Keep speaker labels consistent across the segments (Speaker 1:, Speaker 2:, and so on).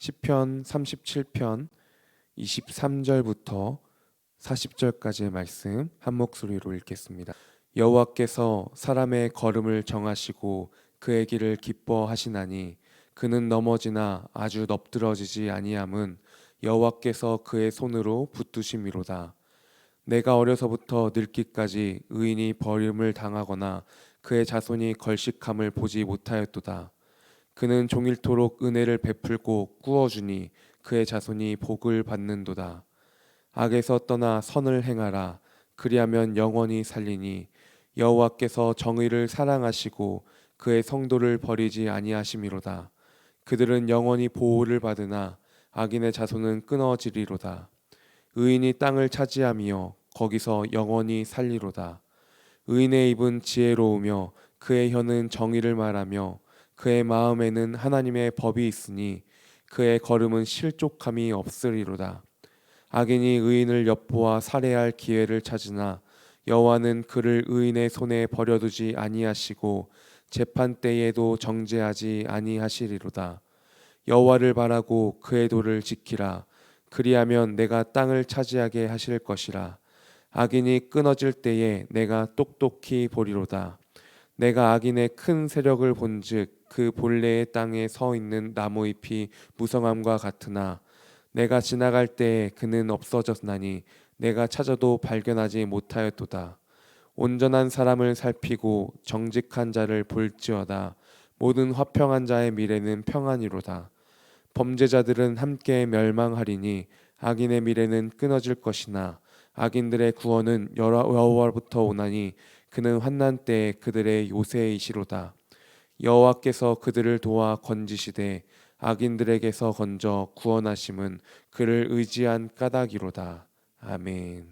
Speaker 1: 시편 37편 23절부터 40절까지의 말씀 한 목소리로 읽겠습니다. 여호와께서 사람의 걸음을 정하시고 그의 길을 기뻐하시나니 그는 넘어지나 아주 엎드러지지 아니함은 여호와께서 그의 손으로 붙드심이로다. 내가 어려서부터 늙기까지 의인이 버림을 당하거나 그의 자손이 걸식함을 보지 못하였도다. 그는 종일토록 은혜를 베풀고 꾸어주니 그의 자손이 복을 받는도다. 악에서 떠나 선을 행하라. 그리하면 영원히 살리니 여호와께서 정의를 사랑하시고 그의 성도를 버리지 아니하심이로다. 그들은 영원히 보호를 받으나 악인의 자손은 끊어지리로다. 의인이 땅을 차지하며 거기서 영원히 살리로다. 의인의 입은 지혜로우며 그의 혀는 정의를 말하며 그의 마음에는 하나님의 법이 있으니 그의 걸음은 실족함이 없으리로다. 악인이 의인을 엿보아 살해할 기회를 찾으나 여호와는 그를 의인의 손에 버려두지 아니하시고 재판 때에도 정죄하지 아니하시리로다. 여호와를 바라고 그의 도를 지키라. 그리하면 내가 땅을 차지하게 하실 것이라. 악인이 끊어질 때에 내가 똑똑히 보리로다. 내가 악인의 큰 세력을 본즉 그 본래의 땅에 서 있는 나무잎이 무성함과 같으나 내가 지나갈 때에 그는 없어졌나니 내가 찾아도 발견하지 못하였도다. 온전한 사람을 살피고 정직한 자를 볼지어다. 모든 화평한 자의 미래는 평안이로다. 범죄자들은 함께 멸망하리니 악인의 미래는 끊어질 것이나 악인들의 구원은 여호와로부터 오나니 그는 환난 때에 그들의 요새이시로다. 여호와께서 그들을 도와 건지시되 악인들에게서 건져 구원하심은 그를 의지한 까닭이로다. 아멘.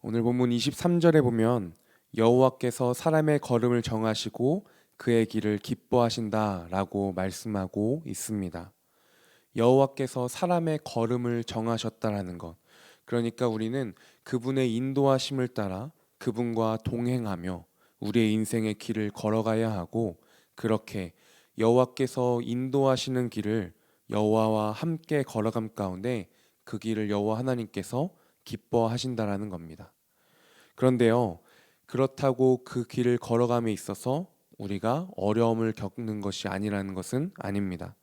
Speaker 1: 오늘 본문 23절에 보면 여호와께서 사람의 걸음을 정하시고 그의 길을 기뻐하신다라고 말씀하고 있습니다. 여호와께서 사람의 걸음을 정하셨다라는 것. 그러니까 우리는 그분의 인도하심을 따라 그분과 동행하며 우리의 인생의 길을 걸어가야 하고, 그렇게 여호와께서 인도하시는 길을 여호와와 함께 걸어감 가운데 그 길을 여호와 하나님께서 기뻐하신다라는 겁니다. 그런데요, 그렇다고 그 길을 걸어감에 있어서 우리가 어려움을 겪는 것이 아니라는 것은 아닙니다.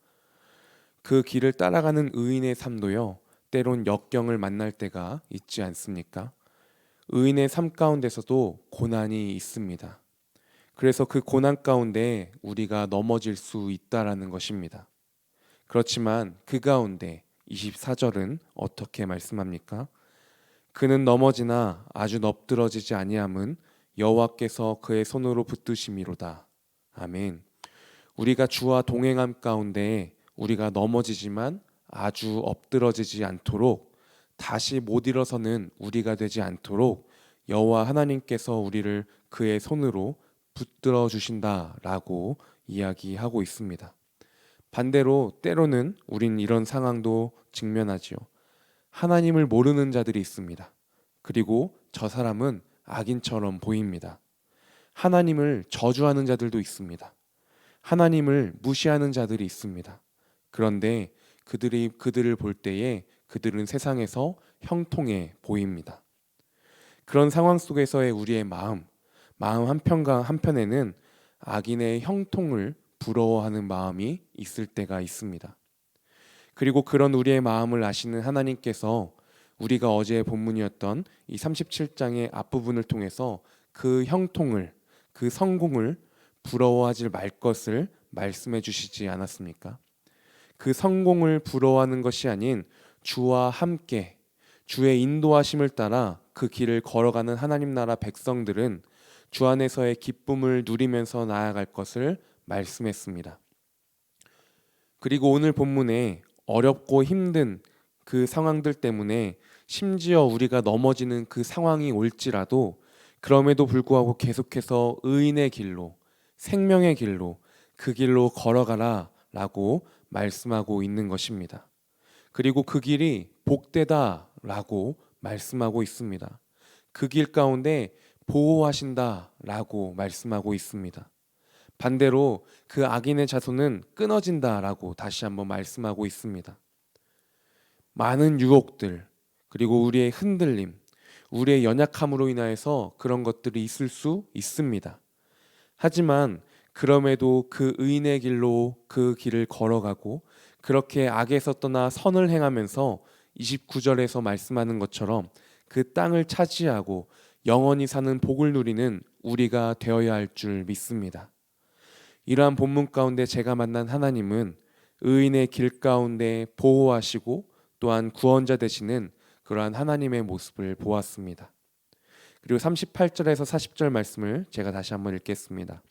Speaker 1: 그 길을 따라가는 의인의 삶도요, 때론 역경을 만날 때가 있지 않습니까? 의인의 삶 가운데서도 고난이 있습니다. 그래서 그 고난 가운데 우리가 넘어질 수 있다라는 것입니다. 그렇지만 그 가운데 24절은 어떻게 말씀합니까? 그는 넘어지나 아주 엎드러지지 아니함은 여호와께서 그의 손으로 붙드심이로다. 아멘. 우리가 주와 동행함 가운데 우리가 넘어지지만 아주 엎드러지지 않도록, 다시 못 일어서는 우리가 되지 않도록 여호와 하나님께서 우리를 그의 손으로 붙들어 주신다라고 이야기하고 있습니다. 반대로 때로는 우린 이런 상황도 직면하지요. 하나님을 모르는 자들이 있습니다. 그리고 저 사람은 악인처럼 보입니다. 하나님을 저주하는 자들도 있습니다. 하나님을 무시하는 자들이 있습니다. 그런데 그들을 볼 때에 그들은 세상에서 형통해 보입니다. 그런 상황 속에서의 우리의 마음 한편에는 악인의 형통을 부러워하는 마음이 있을 때가 있습니다. 그리고 그런 우리의 마음을 아시는 하나님께서 우리가 어제 본문이었던 이 37장의 앞부분을 통해서 그 형통을, 그 성공을 부러워하지 말 것을 말씀해 주시지 않았습니까? 그 성공을 부러워하는 것이 아닌 주와 함께 주의 인도하심을 따라 그 길을 걸어가는 하나님 나라 백성들은 주 안에서의 기쁨을 누리면서 나아갈 것을 말씀했습니다. 그리고 오늘 본문에 어렵고 힘든 그 상황들 때문에 심지어 우리가 넘어지는 그 상황이 올지라도 그럼에도 불구하고 계속해서 의인의 길로, 생명의 길로, 그 길로 걸어가라 라고 말씀하고 있는 것입니다. 그리고 그 길이 복되다 라고 말씀하고 있습니다. 그 길 가운데 보호하신다 라고 말씀하고 있습니다. 반대로 그 악인의 자손은 끊어진다 라고 다시 한번 말씀하고 있습니다. 많은 유혹들, 그리고 우리의 흔들림, 우리의 연약함으로 인하여서 그런 것들이 있을 수 있습니다. 하지만 그럼에도 그 의인의 길로 그 길을 걸어가고 그렇게 악에서 떠나 선을 행하면서 29절에서 말씀하는 것처럼 그 땅을 차지하고 영원히 사는 복을 누리는 우리가 되어야 할 줄 믿습니다. 이러한 본문 가운데 제가 만난 하나님은 의인의 길 가운데 보호하시고 또한 구원자 되시는 그러한 하나님의 모습을 보았습니다. 그리고 38절에서 40절 말씀을 제가 다시 한번 읽겠습니다.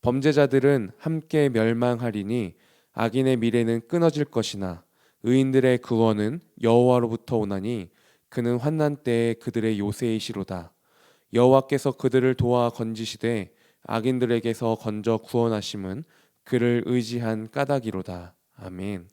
Speaker 1: 범죄자들은 함께 멸망하리니 악인의 미래는 끊어질 것이나 의인들의 구원은 여호와로부터 오나니 그는 환난 때에 그들의 요새이시로다. 여호와께서 그들을 도와 건지시되 악인들에게서 건져 구원하심은 그를 의지한 까닭이로다. 아멘.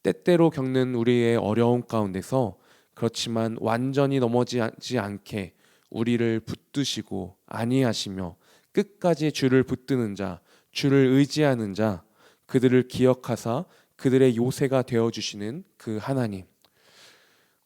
Speaker 1: 때때로 겪는 우리의 어려움 가운데서 그렇지만 완전히 넘어지지 않게 우리를 붙드시고 안위하시며 끝까지 주를 붙드는 자, 주를 의지하는 자, 그들을 기억하사 그들의 요새가 되어주시는 그 하나님.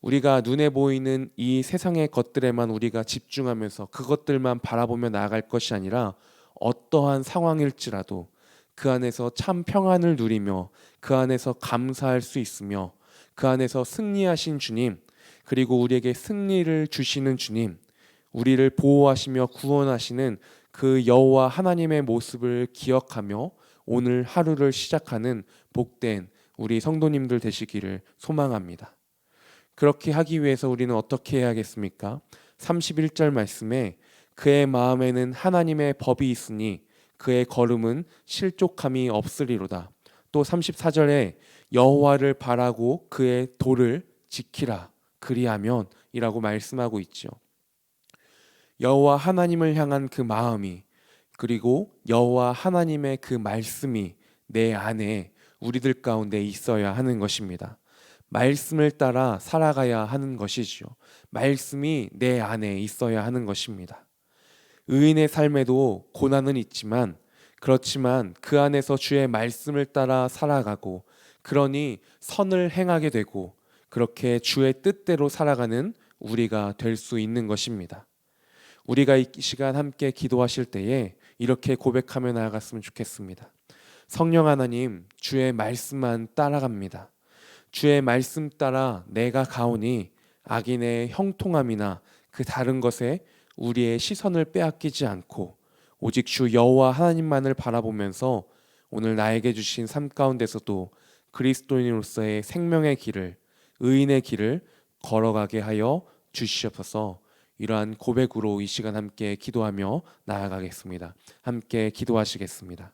Speaker 1: 우리가 눈에 보이는 이 세상의 것들에만 우리가 집중하면서 그것들만 바라보며 나아갈 것이 아니라 어떠한 상황일지라도 그 안에서 참 평안을 누리며 그 안에서 감사할 수 있으며 그 안에서 승리하신 주님, 그리고 우리에게 승리를 주시는 주님, 우리를 보호하시며 구원하시는 그 여호와 하나님의 모습을 기억하며 오늘 하루를 시작하는 복된 우리 성도님들 되시기를 소망합니다. 그렇게 하기 위해서 우리는 어떻게 해야겠습니까? 31절 말씀에 그의 마음에는 하나님의 법이 있으니 그의 걸음은 실족함이 없으리로다. 또 34절에 여호와를 바라고 그의 도를 지키라 그리하면 이라고 말씀하고 있죠. 여호와 하나님을 향한 그 마음이, 그리고 여호와 하나님의 그 말씀이 내 안에 우리들 가운데 있어야 하는 것입니다. 말씀을 따라 살아가야 하는 것이지요. 말씀이 내 안에 있어야 하는 것입니다. 의인의 삶에도 고난은 있지만, 그렇지만 그 안에서 주의 말씀을 따라 살아가고 그러니 선을 행하게 되고 그렇게 주의 뜻대로 살아가는 우리가 될 수 있는 것입니다. 우리가 이 시간 함께 기도하실 때에 이렇게 고백하며 나아갔으면 좋겠습니다. 성령 하나님, 주의 말씀만 따라갑니다. 주의 말씀 따라 내가 가오니 악인의 형통함이나 그 다른 것에 우리의 시선을 빼앗기지 않고 오직 주 여호와 하나님만을 바라보면서 오늘 나에게 주신 삶 가운데서도 그리스도인으로서의 생명의 길을, 의인의 길을 걸어가게 하여 주시옵소서. 이러한 고백으로 이 시간 함께 기도하며 나아가겠습니다. 함께 기도하시겠습니다.